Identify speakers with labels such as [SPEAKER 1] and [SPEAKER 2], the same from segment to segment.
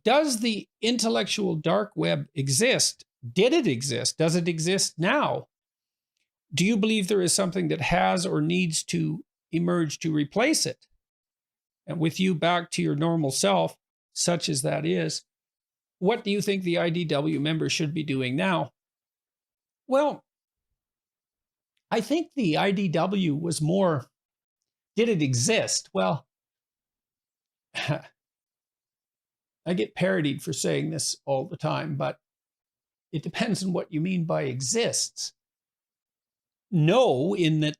[SPEAKER 1] Does the intellectual dark web exist? Did it exist? Does it exist now? Do you believe there is something that has or needs to emerge to replace it? And with you back to your normal self, such as that is, what do you think the IDW members should be doing now? Well, I think the IDW was more, did it exist? Well, I get parodied for saying this all the time, but it depends on what you mean by exists. No, in that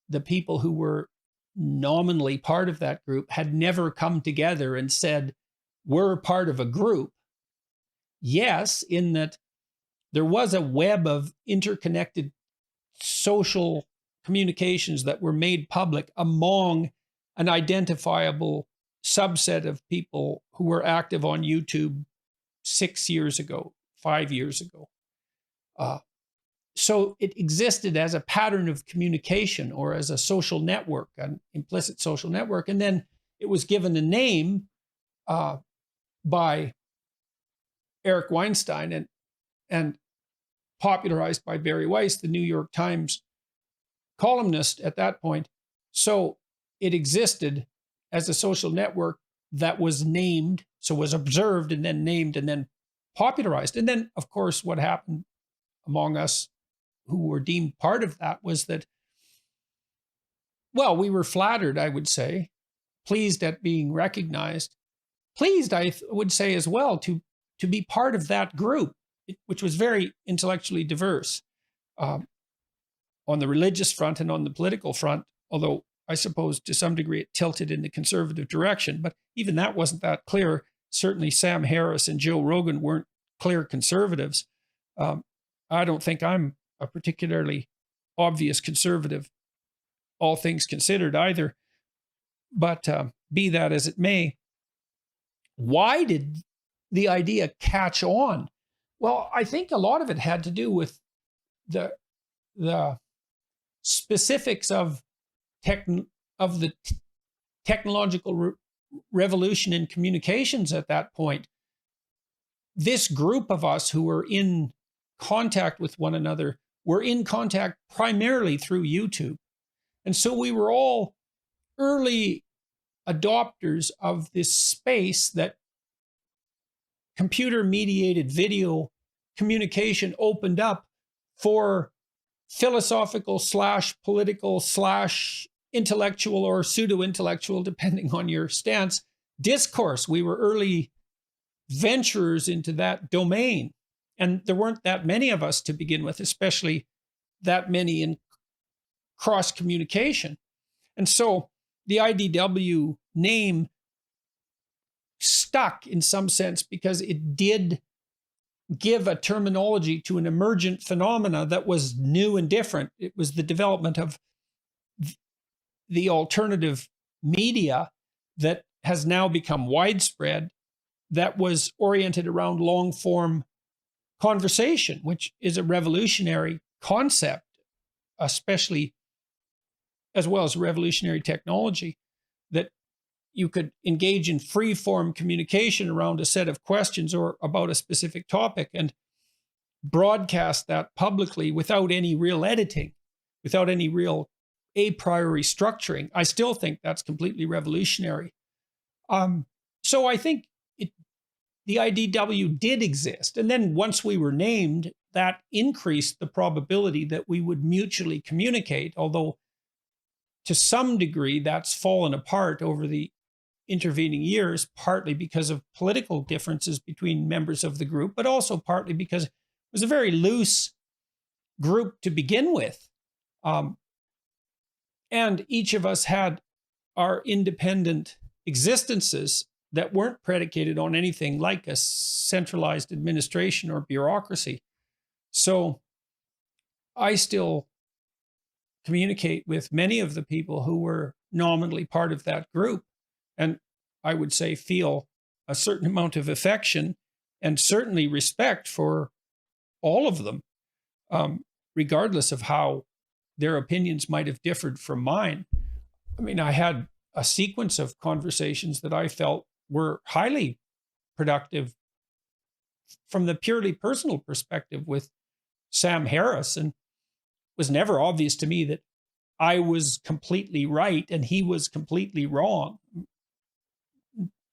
[SPEAKER 1] the people who were nominally part of that group had never come together and said, we're part of a group. Yes, in that there was a web of interconnected social communications that were made public among an identifiable subset of people who were active on YouTube 6 years ago, 5 years ago. So it existed as a pattern of communication or as a social network, an implicit social network. And then it was given a name by Eric Weinstein and popularized by Barry Weiss, the New York Times columnist at that point. So it existed as a social network that was named, so was observed and then named and then popularized. And then, of course, what happened among us who were deemed part of that was that, well, we were flattered, I would say, pleased at being recognized, pleased, I would say as well, to be part of that group, which was very intellectually diverse on the religious front and on the political front, although I suppose to some degree it tilted in the conservative direction, but even that wasn't that clear. Certainly Sam Harris and Joe Rogan weren't clear conservatives. I don't think I'm a particularly obvious conservative, all things considered either. But be that as it may, why did the idea catch on? Well, I think a lot of it had to do with the specifics of the technological revolution in communications at that point. This group of us who were in contact with one another were in contact primarily through YouTube. And so we were all early adopters of this space that computer-mediated video communication opened up for philosophical / political / intellectual or pseudo-intellectual, depending on your stance, discourse. We were early venturers into that domain. And there weren't that many of us to begin with, especially that many in cross communication. And so the IDW name stuck in some sense because it did give a terminology to an emergent phenomena that was new and different. It was the development of the alternative media that has now become widespread, that was oriented around long form conversation, which is a revolutionary concept, especially as well as revolutionary technology, that you could engage in free form communication around a set of questions or about a specific topic and broadcast that publicly without any real editing, without any real a priori structuring. I still think that's completely revolutionary. So I think the IDW did exist. And then once we were named, that increased the probability that we would mutually communicate, although to some degree that's fallen apart over the intervening years, partly because of political differences between members of the group, but also partly because it was a very loose group to begin with. And each of us had our independent existences that weren't predicated on anything like a centralized administration or bureaucracy. So I still communicate with many of the people who were nominally part of that group, and I would say feel a certain amount of affection and certainly respect for all of them, regardless of how their opinions might have differed from mine. I mean, I had a sequence of conversations that I felt were highly productive from the purely personal perspective with Sam Harris, and it was never obvious to me that I was completely right and he was completely wrong.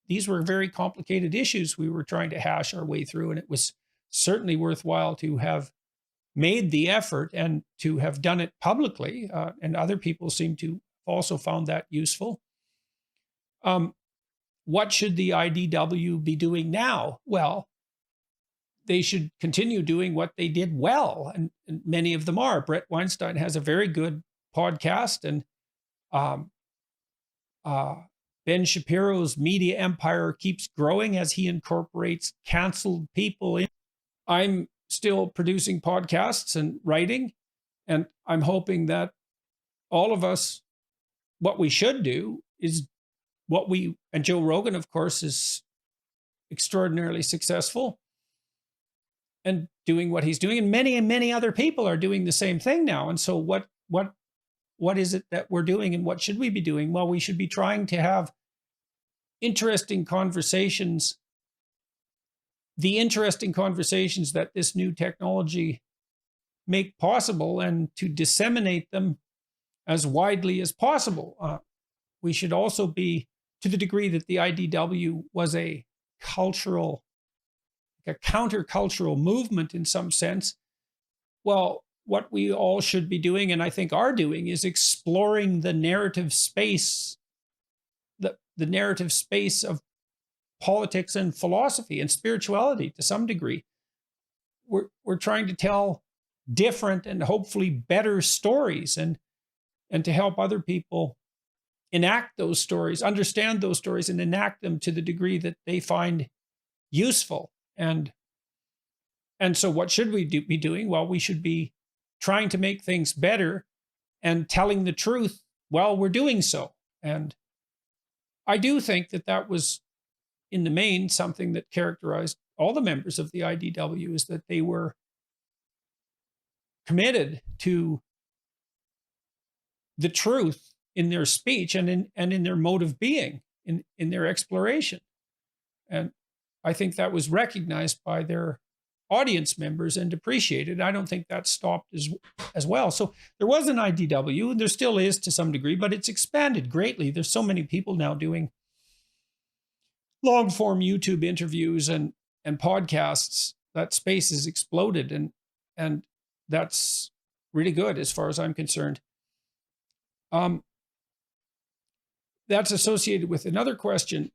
[SPEAKER 1] These were very complicated issues we were trying to hash our way through, and it was certainly worthwhile to have made the effort and to have done it publicly. And other people seem to also found that useful. What should the IDW be doing now? Well, they should continue doing what they did well, and many of them are. Brett Weinstein has a very good podcast, and Ben Shapiro's media empire keeps growing as he incorporates canceled people in. I'm still producing podcasts and writing, and I'm hoping that all of us, what we should do is and Joe Rogan, of course, is extraordinarily successful and doing what he's doing, and many other people are doing the same thing now. And so what is it that we're doing, and what should we be doing? Well, we should be trying to have interesting conversations, the interesting conversations that this new technology make possible, and to disseminate them as widely as possible. We should also be, to the degree that the IDW was a countercultural movement in some sense, well, what we all should be doing, and I think are doing, is exploring the narrative space, the narrative space of politics and philosophy and spirituality to some degree. We're trying to tell different and hopefully better stories, and to help other people enact those stories, understand those stories, and enact them to the degree that they find useful. And so what should we be doing? Well, we should be trying to make things better and telling the truth while we're doing so. And I do think that was, in the main, something that characterized all the members of the IDW, is that they were committed to the truth in their speech and in their mode of being, in their exploration. And I think that was recognized by their audience members and appreciated. I don't think that stopped as well. So there was an IDW, and there still is to some degree, but it's expanded greatly. There's so many people now doing long form YouTube interviews and podcasts. That space has exploded, and that's really good as far as I'm concerned. That's associated with another question.